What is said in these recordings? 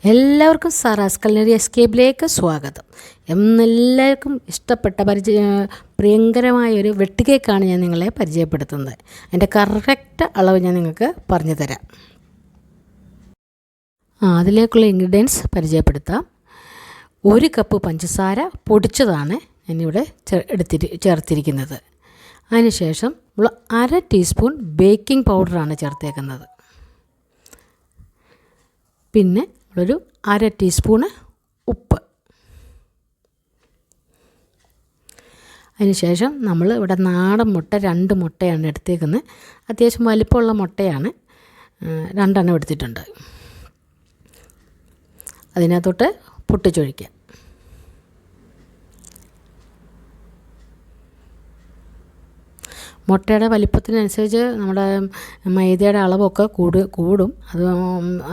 എല്ലാവർക്കും സാറാസ് കൾനറി എസ്കേപ്പിലേക്ക് സ്വാഗതം. എല്ലാവർക്കും ഇഷ്ടപ്പെട്ട പ്രിയങ്കരമായൊരു വെട്ട് കേക്കാണ് ഞാൻ നിങ്ങളെ പരിചയപ്പെടുത്തുന്നത്. അതിൻ്റെ കറക്റ്റ് അളവ് ഞാൻ നിങ്ങൾക്ക് പറഞ്ഞു തരാം. അതിലേക്കുള്ള ഇൻഗ്രീഡിയൻസ് പരിചയപ്പെടുത്താം. 1 കപ്പ് പഞ്ചസാര പൊടിച്ചതാണ് ഞാനിവിടെ ചേർത്തിരിക്കുന്നത്. അതിനുശേഷം 1/2 ടീസ്പൂൺ ബേക്കിംഗ് പൗഡറാണ് ചേർത്തേക്കുന്നത്. പിന്നെ ഒരു 1/2 ടീസ്പൂണ് ഉപ്പ്. അതിനുശേഷം നമ്മൾ ഇവിടെ നാടൻ മുട്ട 2 മുട്ടയാണ് എടുത്തേക്കുന്നത്. അത്യാവശ്യം വലിപ്പമുള്ള മുട്ടയാണ്, 2 എണ്ണം എടുത്തിട്ടുണ്ട്. അതിനകത്തോട്ട് പൊട്ടിച്ചൊഴിക്കാം. മുട്ടയുടെ വലിപ്പത്തിനനുസരിച്ച് നമ്മുടെ മൈദയുടെ അളവൊക്കെ കൂടും.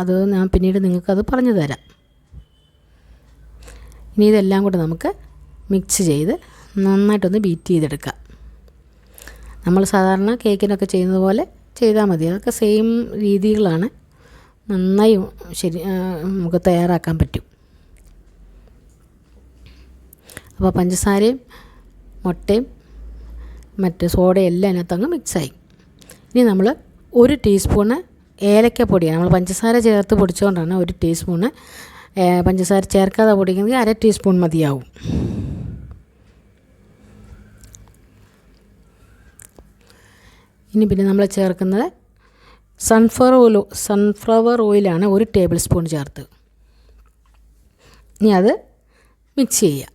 അത് ഞാൻ പിന്നീട് നിങ്ങൾക്കത് പറഞ്ഞു തരാം. ഇനി ഇതെല്ലാം കൂടെ നമുക്ക് മിക്സ് ചെയ്ത് നന്നായിട്ടൊന്ന് ബീറ്റ് ചെയ്തെടുക്കാം. നമ്മൾ സാധാരണ കേക്കിനൊക്കെ ചെയ്യുന്നത് പോലെ ചെയ്താൽ മതി. അതൊക്കെ സെയിം രീതികളാണ്. നന്നായി നമുക്ക് തയ്യാറാക്കാൻ പറ്റും. അപ്പോൾ പഞ്ചസാരയും മുട്ടയും മറ്റ് സോഡയെല്ലാം അതിനകത്തങ്ങ് മിക്സായി. ഇനി നമ്മൾ 1 ടീസ്പൂണ് ഏലക്കപ്പൊടിയാണ്. നമ്മൾ പഞ്ചസാര ചേർത്ത് പൊടിച്ചുകൊണ്ടാണ് 1 ടീസ്പൂണ്. പഞ്ചസാര ചേർക്കാതെ പൊടിക്കുന്നത് 1/2 ടീസ്പൂൺ മതിയാവും. ഇനി പിന്നെ നമ്മൾ ചേർക്കുന്നത് സൺഫ്ലവർ ഓയിലാണ് 1 ടേബിൾ സ്പൂൺ ചേർത്ത്. ഇനി അത് മിക്സ് ചെയ്യാം.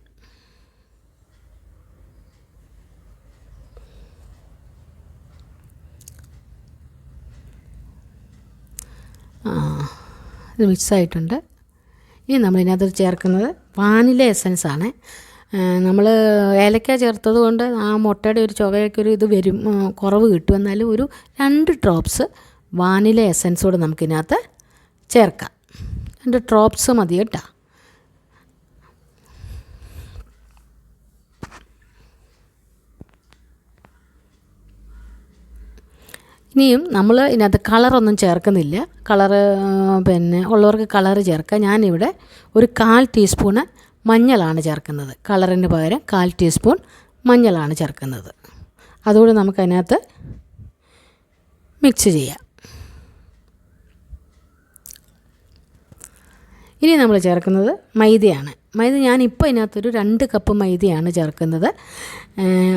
ഇത് മിക്സായിട്ടുണ്ട്. ഇനി നമ്മളിതിനകത്ത് ചേർക്കുന്നത് വാനില എസൻസാണ്. നമ്മൾ ഏലക്ക ചേർത്തത് കൊണ്ട് ആ മുട്ടയുടെ ഒരു ചുവയൊക്കെ ഇത് വരും, കുറവ് കിട്ടും. എന്നാലും ഒരു 2 ഡ്രോപ്സ് വാനില എസൻസ് കൂടെ നമുക്കിതിനകത്ത് ചേർക്കാം. 2 ഡ്രോപ്സ് മതി കേട്ടോ. ഇനിയും നമ്മൾ ഇതിനകത്ത് കളറൊന്നും ചേർക്കുന്നില്ല. പിന്നെ ഉള്ളവർക്ക് കളറ് ചേർക്കാം. ഞാനിവിടെ ഒരു 1/4 ടീസ്പൂണ് മഞ്ഞളാണ് ചേർക്കുന്നത്. കളറിന് പകരം 1/4 ടീസ്പൂൺ മഞ്ഞളാണ് ചേർക്കുന്നത്. അതുകൂടി നമുക്കതിനകത്ത് മിക്സ് ചെയ്യാം. ഇനി നമ്മൾ ചേർക്കുന്നത് മൈദയാണ്. മൈദ ഞാനിപ്പോൾ ഇതിനകത്തൊരു 2 കപ്പ് മൈദയാണ് ചേർക്കുന്നത്.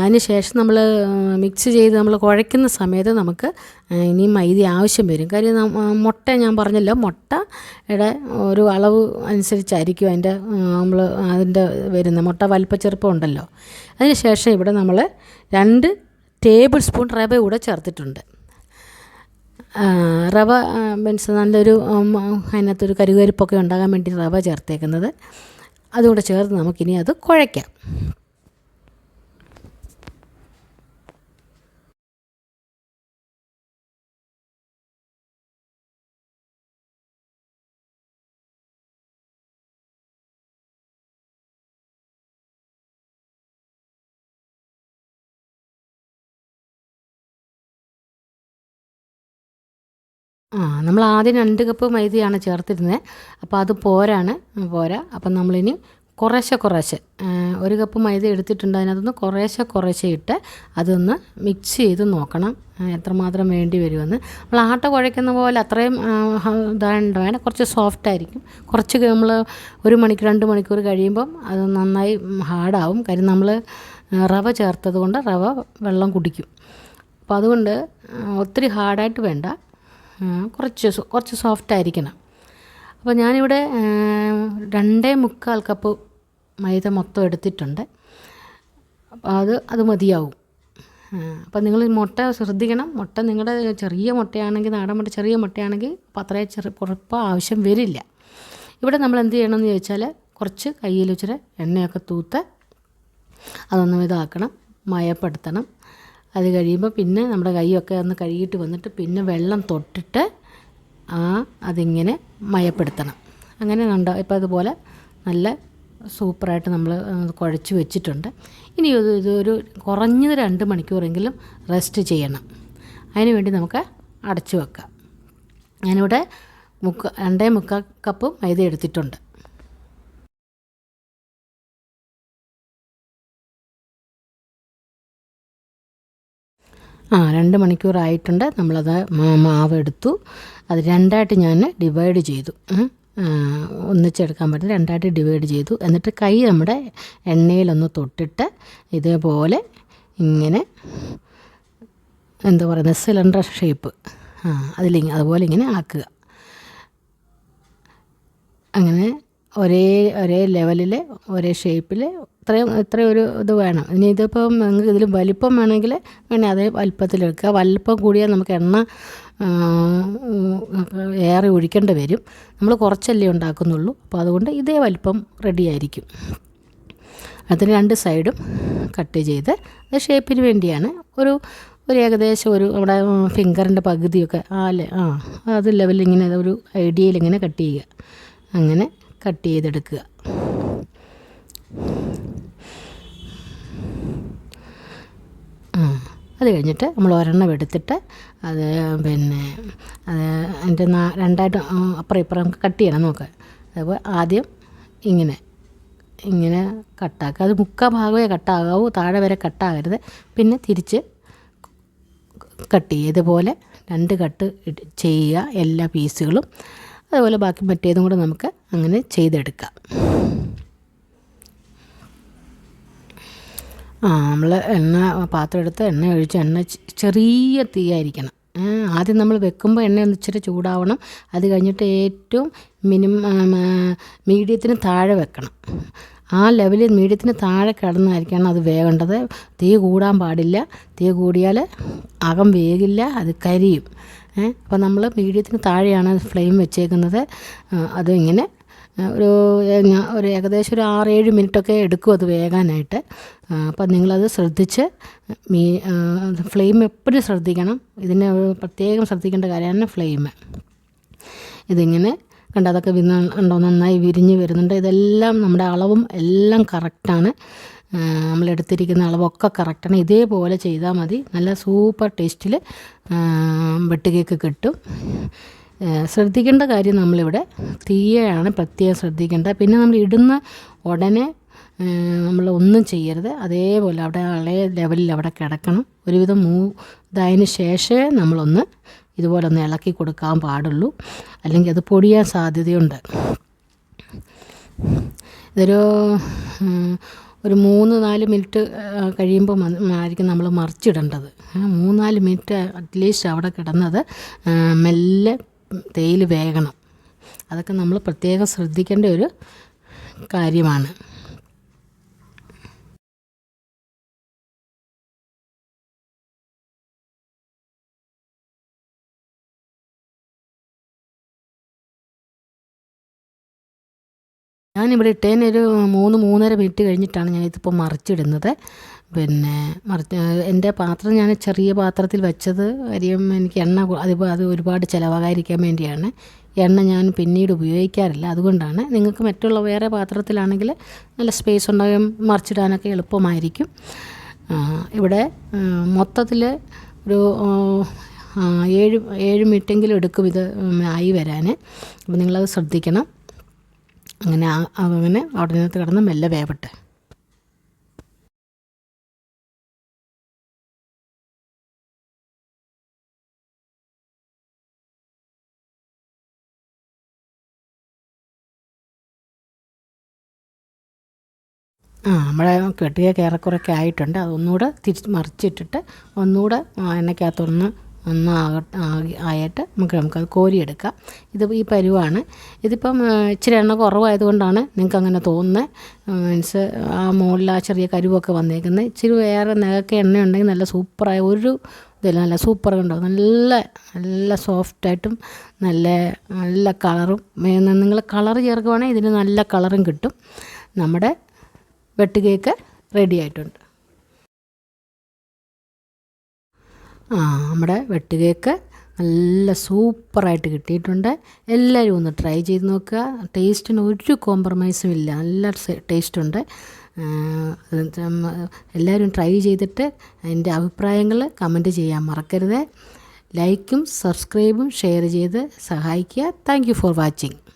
അതിനുശേഷം നമ്മൾ മിക്സ് ചെയ്ത് നമ്മൾ കുഴയ്ക്കുന്ന സമയത്ത് നമുക്ക് ഇനി മൈദ ആവശ്യം വരും. കാര്യം മുട്ട ഞാൻ പറഞ്ഞല്ലോ, മുട്ടയുടെ ഒരു അളവ് അനുസരിച്ചായിരിക്കും അതിൻ്റെ വരുന്ന മുട്ട വലിപ്പച്ചെറുപ്പം ഉണ്ടല്ലോ. അതിനുശേഷം ഇവിടെ നമ്മൾ 2 ടേബിൾ സ്പൂൺ റവ കൂടെ ചേർത്തിട്ടുണ്ട്. റവ മീൻസ് നല്ലൊരു അതിനകത്തൊരു കരുകരിപ്പൊക്കെ ഉണ്ടാകാൻ വേണ്ടി റവ ചേർത്തേക്കുന്നത്. അതുകൂടെ ചേർത്ത് നമുക്കിനി അത് കുഴയ്ക്കാം. നമ്മൾ ആദ്യം 2 കപ്പ് മൈദയാണ് ചേർത്തിരുന്നത്. അപ്പോൾ അത് പോരാ. അപ്പം നമ്മളിനി കുറേശ്ശെ 1 കപ്പ് മൈദ എടുത്തിട്ടുണ്ട്. അതിനകത്തുനിന്ന് കുറേശ്ശെ ഇട്ട് അതൊന്ന് മിക്സ് ചെയ്ത് നോക്കണം എത്രമാത്രം വേണ്ടി വരുമെന്ന്. നമ്മൾ ആട്ട കുഴയ്ക്കുന്ന പോലെ അത്രയും വേണം. കുറച്ച് സോഫ്റ്റായിരിക്കും. കുറച്ച് നമ്മൾ 1 മണിക്കൂർ 2 മണിക്കൂർ കഴിയുമ്പം അത് നന്നായി ഹാർഡാവും. കാര്യം നമ്മൾ റവ ചേർത്തത് കൊണ്ട് റവ വെള്ളം കുടിക്കും. അപ്പോൾ അതുകൊണ്ട് ഒത്തിരി ഹാർഡായിട്ട് വേണ്ട, കുറച്ച് സോഫ്റ്റായിരിക്കണം. അപ്പോൾ ഞാനിവിടെ 2.25 കപ്പ് മൈദ മൊത്തം എടുത്തിട്ടുണ്ട്. അപ്പോൾ അത് മതിയാവും. അപ്പോൾ നിങ്ങൾ മുട്ട ശ്രദ്ധിക്കണം. മുട്ട നിങ്ങളുടെ ചെറിയ മുട്ടയാണെങ്കിൽ, നാടൻ മുട്ട ചെറിയ മുട്ടയാണെങ്കിൽ അപ്പോൾ അത്രയും കുറപ്പ് ആവശ്യം വരില്ല. ഇവിടെ നമ്മൾ എന്ത് ചെയ്യണമെന്ന് ചോദിച്ചാൽ കുറച്ച് കയ്യിൽ വെച്ചിട്ട് എണ്ണയൊക്കെ തൂത്ത് അതൊന്ന് ഇതാക്കണം, മയപ്പെടുത്തണം. അത് കഴിയുമ്പോൾ പിന്നെ നമ്മുടെ കൈയൊക്കെ ഒന്ന് കഴുകിയിട്ട് വന്നിട്ട് പിന്നെ വെള്ളം തൊട്ടിട്ട് അതിങ്ങനെ മയപ്പെടുത്തണം. അങ്ങനെ ഉണ്ടാവും. ഇപ്പോൾ അതുപോലെ നല്ല സൂപ്പറായിട്ട് നമ്മൾ കുഴച്ച് വെച്ചിട്ടുണ്ട്. ഇനി ഇതൊരു കുറഞ്ഞത് 2 മണിക്കൂറെങ്കിലും റെസ്റ്റ് ചെയ്യണം. അതിന് വേണ്ടി നമുക്ക് അടച്ചു വെക്കാം. ഞാനിവിടെ 2.25 കപ്പ് മൈദ എടുത്തിട്ടുണ്ട്. 2 മണിക്കൂറായിട്ടുണ്ട്. നമ്മളത് മാവ് എടുത്തു. അത് രണ്ടായിട്ട് ഞാൻ ഡിവൈഡ് ചെയ്തു. ഒന്നിച്ചെടുക്കാൻ പറ്റില്ല, രണ്ടായിട്ട് ഡിവൈഡ് ചെയ്തു. എന്നിട്ട് കൈ നമ്മുടെ എണ്ണയിലൊന്ന് തൊട്ടിട്ട് ഇതേപോലെ ഇങ്ങനെ എന്താ പറയുന്നത്, സിലിണ്ടർ ഷേപ്പ് അതുപോലെ ഇങ്ങനെ ആക്കുക. അങ്ങനെ ഒരേ ലെവലിൽ ഒരേ ഷേപ്പിൽ ഇത്രയും ഒരു ഇത് വേണം. ഇനി ഇതിപ്പം നിങ്ങൾക്ക് ഇതിൽ വലിപ്പം വേണമെങ്കിൽ അതേ വലിപ്പത്തിലെടുക്കുക. വലിപ്പം കൂടിയാൽ നമുക്ക് എണ്ണ ഏറെ ഒഴിക്കേണ്ടി വരും. നമ്മൾ കുറച്ചല്ലേ ഉണ്ടാക്കുന്നുള്ളൂ. അപ്പോൾ അതുകൊണ്ട് ഇതേ വലിപ്പം റെഡി ആയിരിക്കും. അതിന് 2 സൈഡും കട്ട് ചെയ്ത് അത് ഷേപ്പിന് വേണ്ടിയാണ്. ഒരു ഏകദേശം നമ്മുടെ ഫിംഗറിൻ്റെ പകുതിയൊക്കെ അത് ലെവലിൽ ഇങ്ങനെ ഒരു ഐഡിയയിൽ ഇങ്ങനെ കട്ട് ചെയ്യുക. അങ്ങനെ കട്ട് ചെയ്തെടുക്കുക. അത് കഴിഞ്ഞിട്ട് നമ്മൾ ഒരെണ്ണം എടുത്തിട്ട് അത് അതിൻ്റെ രണ്ടായിട്ട് അപ്പുറം ഇപ്പുറം കട്ട് ചെയ്യണം. നോക്കുക. അതുപോലെ ആദ്യം ഇങ്ങനെ കട്ടാക്കുക. അത് 3/4 ഭാഗമേ കട്ടാകാവൂ, താഴെ വരെ കട്ടാകരുത്. പിന്നെ തിരിച്ച് കട്ട് ചെയ്യുക. ഇതുപോലെ 2 കട്ട് ചെയ്യുക എല്ലാ പീസുകളും. അതുപോലെ ബാക്കി മറ്റേതും കൂടെ നമുക്ക് അങ്ങനെ ചെയ്തെടുക്കാം. നമ്മൾ പാത്രം എടുത്ത് എണ്ണ ഒഴിച്ച് ചെറിയ തീയായിരിക്കണം. ആദ്യം നമ്മൾ വെക്കുമ്പോൾ എണ്ണ ഒന്ന് ഇച്ചിരി ചൂടാവണം. അത് കഴിഞ്ഞിട്ട് ഏറ്റവും മീഡിയത്തിന് താഴെ വെക്കണം. ആ ലെവലിൽ മീഡിയത്തിന് താഴെ കിടന്നായിരിക്കണം അത് വേകേണ്ടത്. തീ കൂടാൻ പാടില്ല. തീ കൂടിയാൽ അകം വേകില്ല, അത് കരിയും. അപ്പോൾ നമ്മൾ മീഡിയത്തിന് താഴെയാണ് ഫ്ലെയിം വെച്ചേക്കുന്നത്. അത് ഇങ്ങനെ ഒരു ഏകദേശം ഒരു 6-7 മിനിറ്റൊക്കെ എടുക്കും അത് വേകാനായിട്ട്. അപ്പം നിങ്ങളത് ശ്രദ്ധിച്ച് ഫ്ലെയിം എപ്പോഴും ശ്രദ്ധിക്കണം. ഇതിനെ പ്രത്യേകം ശ്രദ്ധിക്കേണ്ട കാര്യമാണ് ഫ്ലെയിം. ഇതിങ്ങനെ അതൊക്കെ നന്നായി വിരിഞ്ഞ് വരുന്നുണ്ട്. ഇതെല്ലാം നമ്മുടെ അളവും എല്ലാം കറക്റ്റാണ്. നമ്മളെടുത്തിരിക്കുന്ന അളവൊക്കെ കറക്റ്റാണ്. ഇതേപോലെ ചെയ്താൽ മതി. നല്ല സൂപ്പർ ടേസ്റ്റിൽ വെട്ട് കേക്ക് കിട്ടും. ശ്രദ്ധിക്കേണ്ട കാര്യം നമ്മളിവിടെ തീയാണ് പ്രത്യേകം ശ്രദ്ധിക്കേണ്ടത്. പിന്നെ നമ്മൾ ഇടുന്ന ഉടനെ നമ്മൾ ഒന്നും ചെയ്യരുത്. അതേപോലെ അവിടെ ഇളയ ലെവലിൽ അവിടെ കിടക്കണം. ഒരുവിധം ഇതായതിന് ശേഷമേ നമ്മളൊന്ന് ഇതുപോലെ ഒന്ന് ഇളക്കി കൊടുക്കാൻ പാടുള്ളൂ. അല്ലെങ്കിൽ അത് പൊടിയാൻ സാധ്യതയുണ്ട്. ഇതൊരു 3-4 മിനിറ്റ് കഴിയുമ്പോൾ ആയിരിക്കും നമ്മൾ മറിച്ചിടേണ്ടത്. 3-4 മിനിറ്റ് അറ്റ്ലീസ്റ്റ് അവിടെ കിടന്നത് മെല്ലെ തേയില വേകണം. അതൊക്കെ നമ്മൾ പ്രത്യേകം ശ്രദ്ധിക്കേണ്ട ഒരു കാര്യമാണ്. ഞാനിവിടെ ഇട്ടതിനൊരു 3-3.5 മിനിറ്റ് കഴിഞ്ഞിട്ടാണ് ഞാനിതിപ്പോൾ മറിച്ചിടുന്നത്. എൻ്റെ പാത്രം ഞാൻ ചെറിയ പാത്രത്തിൽ വെച്ചത് കാര്യം എനിക്ക് എണ്ണ അത് ഒരുപാട് ചിലവാകാതിരിക്കാൻ വേണ്ടിയാണ്. എണ്ണ ഞാൻ പിന്നീട് ഉപയോഗിക്കാറില്ല. അതുകൊണ്ടാണ്. നിങ്ങൾക്ക് മറ്റുള്ള വേറെ പാത്രത്തിലാണെങ്കിൽ നല്ല സ്പേസ് ഉണ്ടാകും, മറിച്ചിടാനൊക്കെ എളുപ്പമായിരിക്കും. ഇവിടെ മൊത്തത്തിൽ ഒരു 7 മിനിറ്റെങ്കിലും എടുക്കും ഇത് ആയി വരാൻ. അപ്പോൾ നിങ്ങളത് ശ്രദ്ധിക്കണം. അങ്ങനെ അവിടെ കിടന്ന് മെല്ലെ വേവട്ടെ. നമ്മുടെ കെട്ടിയൊക്കെ ഏറെക്കുറെയൊക്കെ ആയിട്ടുണ്ട്. അതൊന്നുകൂടെ മറിച്ചിട്ടിട്ട് ഒന്നുകൂടെ എണ്ണയ്ക്കകത്തൊന്ന് ആയിട്ട് നമുക്കത് കോരിയെടുക്കാം. ഈ പരുവാണ്. ഇതിപ്പം ഇച്ചിരി എണ്ണ കുറവായതുകൊണ്ടാണ് നിങ്ങൾക്ക് അങ്ങനെ തോന്നുന്നത്. മീൻസ് ആ മുകളിൽ ആ ചെറിയ കരുവൊക്കെ വന്നേക്കുന്നത്. ഇച്ചിരി വേറെ നിലക്കെ എണ്ണ ഉണ്ടെങ്കിൽ നല്ല സൂപ്പറായ ഒരു ഇതില്ല, നല്ല സൂപ്പർ ഉണ്ടാവും. നല്ല സോഫ്റ്റായിട്ടും നല്ല കളറും. നിങ്ങൾ കളർ ചേർക്കുവാണെങ്കിൽ ഇതിന് നല്ല കളറും കിട്ടും. നമ്മുടെ വെട്ട് കേക്ക് റെഡി ആയിട്ടുണ്ട്. നമ്മുടെ വെട്ട് കേക്ക് നല്ല സൂപ്പറായിട്ട് കിട്ടിയിട്ടുണ്ട്. എല്ലാവരും ഒന്ന് ട്രൈ ചെയ്ത് നോക്കുക. ടേസ്റ്റിന് ഒരു കോംപ്രമൈസും ഇല്ല. നല്ല ടേസ്റ്റുണ്ട്. എല്ലാവരും ട്രൈ ചെയ്തിട്ട് അതിൻ്റെ അഭിപ്രായങ്ങൾ കമൻറ്റ് ചെയ്യാൻ മറക്കരുത്. ലൈക്കും സബ്സ്ക്രൈബും ഷെയർ ചെയ്ത് സഹായിക്കുക. Thank you for watching.